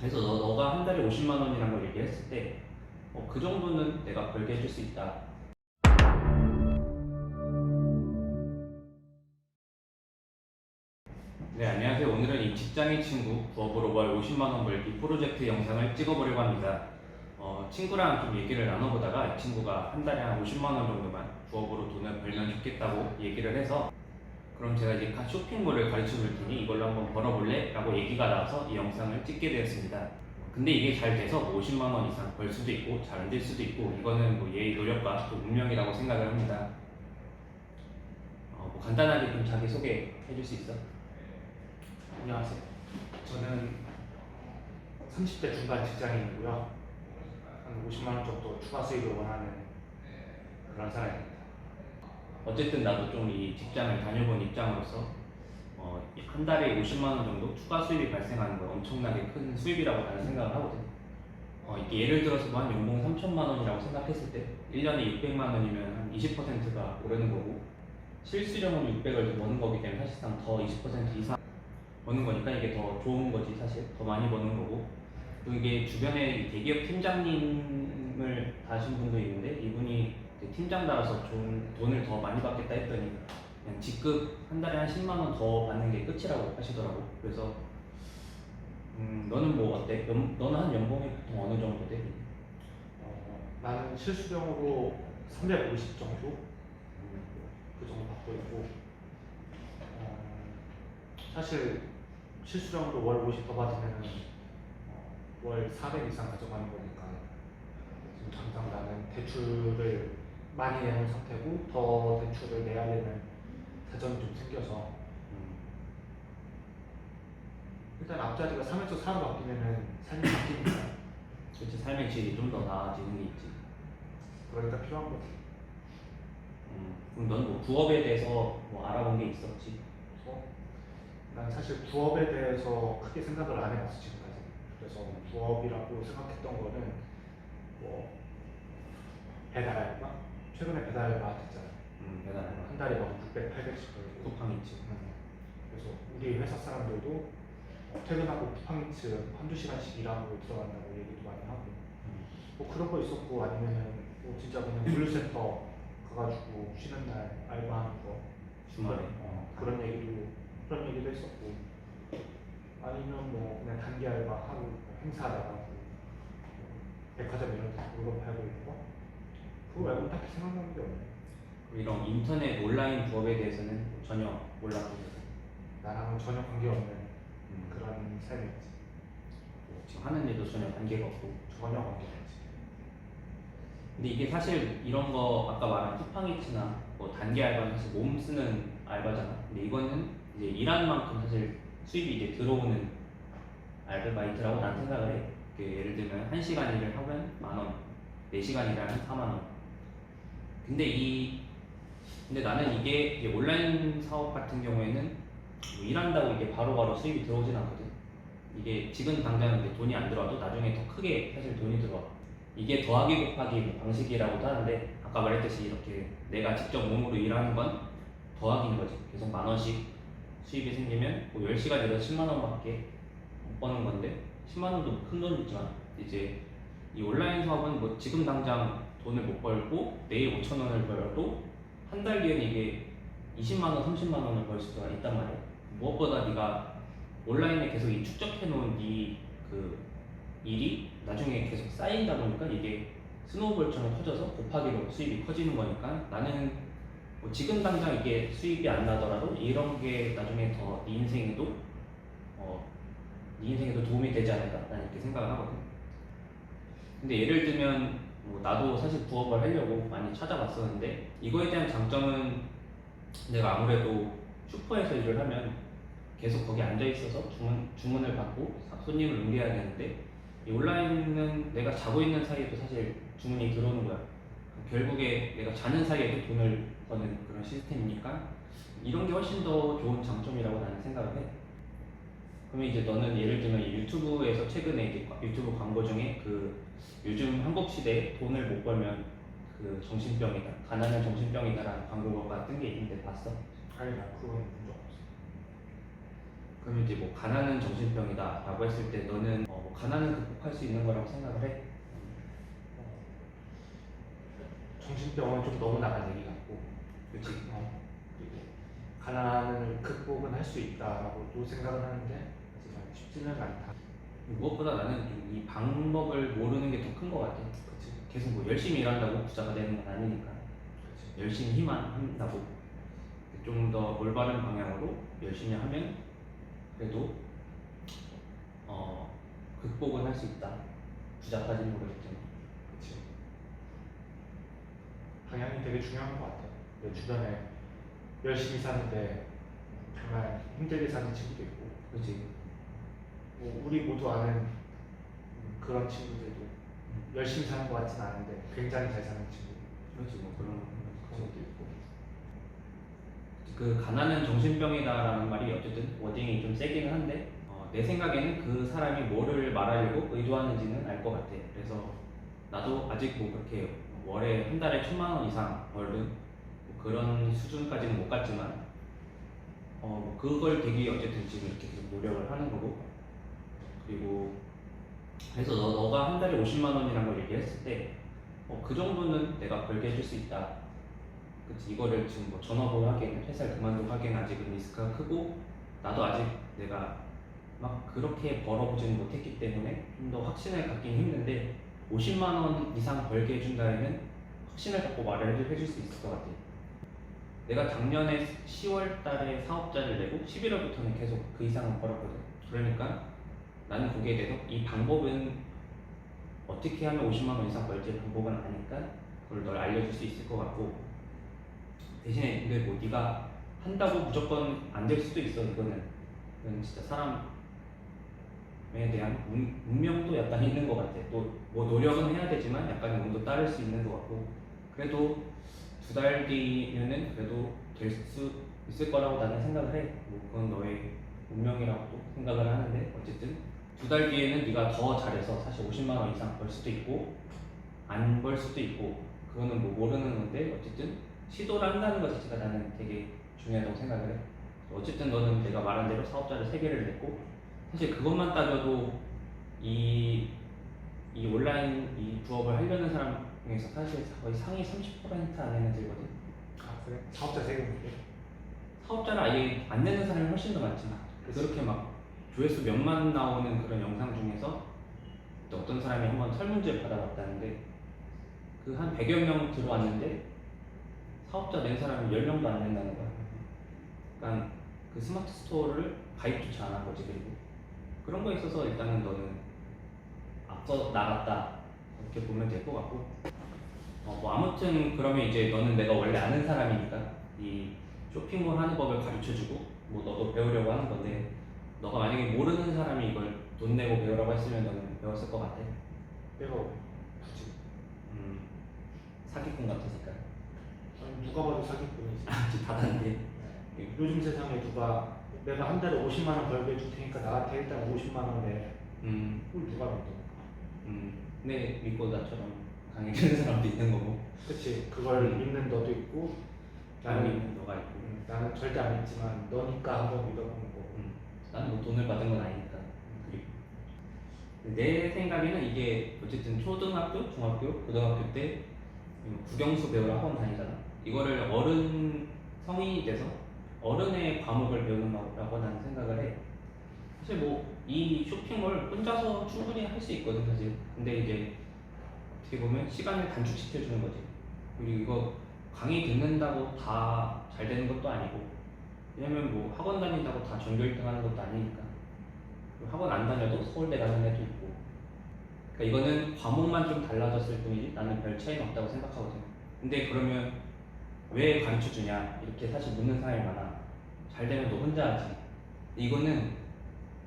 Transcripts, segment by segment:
그래서 너가 한 달에 50만 원이라는 걸 얘기했을 때 그 정도는 내가 벌게 해줄 수 있다. 네, 안녕하세요. 오늘은 이 직장인 친구 부업으로 월 50만 원 벌기 프로젝트 영상을 찍어보려고 합니다. 친구랑 좀 얘기를 나눠보다가 이 친구가 한 달에 한 50만 원 정도만 부업으로 돈을 벌면 좋겠다고 얘기를 해서, 그럼 제가 이제 쇼핑몰을 가르쳐 줄 테니 이걸로 한번 벌어볼래? 라고 얘기가 나와서 이 영상을 찍게 되었습니다. 근데 이게 잘 돼서 뭐 50만 원 이상 벌 수도 있고 잘 안 될 수도 있고, 이거는 뭐 얘의 노력과 또 운명이라고 생각을 합니다. 뭐 간단하게 좀 자기 소개 해줄 수 있어? 안녕하세요. 저는 30대 중반 직장인이고요. 한 50만 원 정도 추가 수입을 원하는 그런 사람입니다. 어쨌든 나도 좀 이 직장을 다녀본 입장으로서 한 달에 50만 원 정도 추가 수입이 발생하는 건 엄청나게 큰 수입이라고 나는 생각을 하거든. 이게 예를 들어서 뭐 한 연봉 3천만 원이라고 생각했을 때 1년에 600만 원이면 한 20%가 오르는 거고, 실수령은 600을 더 버는 거기 때문에 사실상 더 20% 이상 버는 거니까 이게 더 좋은 거지. 사실 더 많이 버는 거고, 또 이게 주변에 대기업 팀장님을 다신 분도 있는데, 이분이 팀장 달아서 좋은 돈을 더 많이 받겠다 했더니 그냥 직급 한 달에 한 10만 원 더 받는 게 끝이라고 하시더라고. 그래서 너는 뭐 어때? 너는 한 연봉이 보통 어느 정도 돼? 나는 실수령으로 350 정도? 그 정도 받고 있고, 사실 실수령으로 월 50 더 받으면 월 400 이상 가져가는 거니까 지금 당장 나는 대출을 많이 내놓은 상태고, 더 대출을 내야 되는 사정이 좀 생겨서 일단 앞자리가 3에서 4로 바뀌면은 삶이 바뀌니까. 그치, 삶의 질이 좀 더 나아지는 게 있지. 그러니까 필요한 거지. 그럼 너는 뭐 부업에 대해서 뭐 알아본 게 있어, 혹시? 난 사실 부업에 대해서 크게 생각을 안 해봤어, 지금까지. 그래서 부업이라고 생각했던 거는 뭐 배달 알바? 최근에 배달 알바 됐잖아. 배달 알바. 한 달에 막 600, 800씩 벌고. 쿠팡이츠. 그래서 우리 회사 사람들도 퇴근하고 쿠팡이츠 한두 시간씩 일하고 들어간다고 얘기도 많이 하고. 뭐 그런 거 있었고, 아니면은 뭐 진짜 그냥 물류센터 가가지고 쉬는 날 알바하는 거. 주말에. 그런 얘기도 했었고, 아니면 뭐 그냥 단기 알바 하고 뭐 행사 나가고 뭐 백화점 이런 데서 물건 팔고 있는 거. 그거 말고 딱히 생각나는 게 없네. 이런 인터넷 온라인 부업에 대해서는 전혀 몰랐고, 나랑은 전혀 관계없는 그런 삶이었지. 지금 하는 일도 전혀 관계가 없고. 전혀 관계없지. 근데 이게 사실 이런 거 아까 말한 쿠팡이츠나 뭐 단기 알바는 사실 몸 쓰는 알바잖아. 근데 이거는 이제 일하는 만큼 사실 수입이 이제 들어오는 아르바이트라고 난 생각을 해. 예를 들면 1시간 일을 하면 만 원, 4시간 일하면 4만 원. 근데 나는 이게 온라인 사업 같은 경우에는 뭐 일한다고 이게 바로바로 수입이 들어오진 않거든. 이게 지금 당장 이제 돈이 안 들어와도 나중에 더 크게 사실 돈이 들어와. 이게 더하기 곱하기 뭐 방식이라고도 하는데, 아까 말했듯이 이렇게 내가 직접 몸으로 일하는 건 더하기인 거지. 계속 만 원씩 수입이 생기면 뭐 10시간 일해서 10만 원밖에 못 버는 건데, 10만 원도 큰 돈이지만 이제 이 온라인 사업은 뭐 지금 당장 돈을 못 벌고 내일 5천 원을 벌어도 한 달 뒤에는 이게 20만 원, 30만 원을 벌 수가 있단 말이야. 무엇보다 네가 온라인에 계속 이 축적해 놓은 그 일이 나중에 계속 쌓이다 보니까 이게 스노우볼처럼 커져서 곱하기로 수입이 커지는 거니까, 나는 뭐 지금 당장 이게 수입이 안 나더라도 이런 게 나중에 더 네 인생에도 도움이 되지 않을까, 나는 이렇게 생각을 하거든. 근데 예를 들면 뭐 나도 사실 부업을 하려고 많이 찾아봤었는데, 이거에 대한 장점은 내가 아무래도 슈퍼에서 일을 하면 계속 거기 앉아 있어서 주문을 받고 손님을 응대해야 되는데, 이 온라인은 내가 자고 있는 사이에도 사실 주문이 들어오는 거야. 결국에 내가 자는 사이에도 돈을 버는 그런 시스템이니까 이런 게 훨씬 더 좋은 장점이라고 나는 생각을 해. 그러면 이제 너는 예를 들면 이 유튜브에서 최근에 이제 유튜브 광고 중에 그 요즘 한국 시대에 돈을 못 벌면 그 정신병이다, 가난한 정신병이다라는 광고가 뜬 게 있는데 봤어? 아니, 나 그건 본 적 없어. 그러면 이제 뭐 가난은 정신병이다라고 했을 때 너는 뭐 가난은 극복할 수 있는 거라고 생각을 해. 정신병은 좀 너무 나간 얘기 같고, 그렇지. 그리고 가난을 극복은 할 수 있다라고도 생각을 하는데 하지만 쉽지는 않다. 무엇보다 나는 좀 이 방법을 모르는 게 더 큰 것 같아. 그치? 계속 뭐 열심히 일한다고 부자가 되는 건 아니니까. 그치? 열심히 힘만 한다고 좀 더 올바른 방향으로 열심히 하면 그래도 극복은 할 수 있다. 부자까지는 모르겠지만. 그치? 방향이 되게 중요한 것 같아요. 내 주변에 열심히 사는데 정말 힘들게 사는 친구도 있고, 그렇지. 뭐 우리 모두 아는 그런 친구들도 열심히 사는 것 같진 않은데 굉장히 잘 사는 친구들 그렇지. 뭐 그런 것도 있고. 그 가난은 정신병이다라는 말이 어쨌든 워딩이 좀 세기는 한데 내 생각에는 그 사람이 뭐를 말하려고 의도하는지는 알 것 같아. 그래서 나도 아직 뭐 그렇게 월에 한 달에 1,000만 원 이상 벌는 뭐 그런 수준까지는 못 갔지만 뭐 그걸 되기 어쨌든 지금 이렇게 계속 노력을 하는 거고. 그리고 그래서 너가 한 달에 50만 원이라는 걸 얘기했을 때 그 정도는 내가 벌게 해줄 수 있다. 그치, 이거를 지금 뭐 전업으로 하기에는 회사를 그만두고 하기에는 아직은 리스크가 크고 나도 아직 내가 막 그렇게 벌어보지는 못했기 때문에 좀 더 확신을 갖긴 힘든데 50만 원 이상 벌게 해준다면 확신을 갖고 말을 해줄 수 있을 것 같아. 내가 작년에 10월 달에 사업자를 내고 11월부터는 계속 그 이상은 벌었거든. 그러니까 나는 거기에 대해서 이 방법은 어떻게 하면 50만 원 이상 벌지 방법은 아니까 그걸 널 알려줄 수 있을 것 같고, 대신에 근데 뭐 네가 한다고 무조건 안 될 수도 있어. 이거는 진짜 사람에 대한 운명도 약간 있는 것 같아. 또 뭐 노력은 해야 되지만 약간의 운도 따를 수 있는 것 같고, 그래도 2달 뒤면은 그래도 될 수 있을 거라고 나는 생각을 해. 뭐 그건 너의 운명이라고 생각을 하는데 어쨌든 2달 뒤에는 네가 더 잘해서 사실 50만 원 이상 벌 수도 있고 안 벌 수도 있고 그거는 뭐 모르는 건데 어쨌든 시도를 한다는 것 자체가 나는 되게 중요하다고 생각을 해. 어쨌든 너는 내가 말한 대로 사업자를 3개를 냈고 사실 그것만 따져도 이 온라인 이 부업을 하려는 사람 중에서 사실 거의 상위 30% 안에는 들거든. 아 그래? 사업자 세금인데? 사업자를 아예 안 내는 사람이 훨씬 더 많지. 그렇게 막 조회수 몇만 나오는 그런 영상 중에서 또 어떤 사람이 한번 설문지를 받아봤다는데 그 한 100여 명 들어왔는데 사업자 낸 사람이 10명도 안 낸다는 거야. 그러니까 그 스마트 스토어를 가입조차 안 한 거지. 그리고 그런 거에 있어서 일단은 너는 앞서 나갔다 이렇게 보면 될 것 같고, 뭐 아무튼 그러면 이제 너는 내가 원래 아는 사람이니까 이 쇼핑몰 하는 법을 가르쳐주고 뭐 너도 배우려고 하는 건데 너가 만약에 모르는 사람이 이걸 돈 내고 배우라고 했으면 너는 배웠을 것 같아? 내가 굳이 사기꾼 같으니까. 아니, 누가 봐도 사기꾼이지. 지금 받았는데. 요즘 세상에 누가 내가 한 달에 50만 원 벌게 해줄 테니까 나한테 일단 50만 원 내. 그걸 누가 믿어? 근데 믿고 나처럼 강해지는 사람도 있는 거고. 그치. 그걸 믿는 너도 있고 나는 나는 믿는 너가 있고. 나는 절대 안 믿지만 너니까 한번 믿어보는 거고. 나는 뭐 돈을 받은 건 아니니까. 그리고 내 생각에는 이게 어쨌든 초등학교, 중학교, 고등학교 때 국영수 배우러 학원 다니잖아. 이거를 어른 성인이 돼서 어른의 과목을 배우는 거라고 나는 생각을 해. 사실 뭐 이 쇼핑몰 혼자서 충분히 할 수 있거든 사실. 근데 이제 어떻게 보면 시간을 단축시켜 주는 거지. 그리고 이거 강의 듣는다고 다 잘 되는 것도 아니고, 왜냐면 뭐 학원 다닌다고 다 전교 1등 하는 것도 아니니까. 학원 안 다녀도 서울대 가는 애도 있고. 그러니까 이거는 과목만 좀 달라졌을 뿐이지 나는 별 차이는 없다고 생각하거든. 근데 그러면 왜 가르쳐 주냐 이렇게 사실 묻는 사람이 많아. 잘 되면 너 혼자 하지. 이거는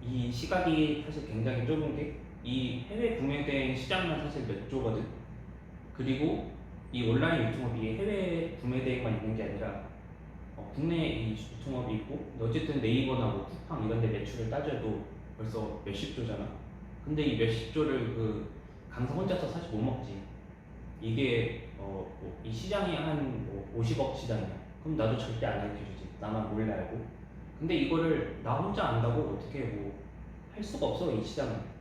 이 시각이 사실 굉장히 좁은 게 이 해외 구매대행 시장만 사실 몇 조거든. 그리고 이 온라인 유통업이 해외 구매대행만 있는 게 아니라 국내 이 유통업이 있고, 어쨌든 네이버나 뭐 쿠팡 이런 데 매출을 따져도 벌써 몇십 조잖아. 근데 이 몇십 조를 그 강사 혼자서 사실 못 먹지. 이게 뭐이 시장이 한 50억 시장이야. 그럼 나도 절대 안 가르쳐주지. 나만 몰래 알고. 근데 이거를 나 혼자 안다고 어떻게 뭐 할 수가 없어 이 시장은.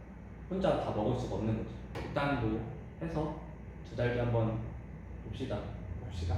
혼자 다 먹을 수가 없는 거죠. 일단 뭐 해서 두 달 뒤 한번 봅시다. 봅시다.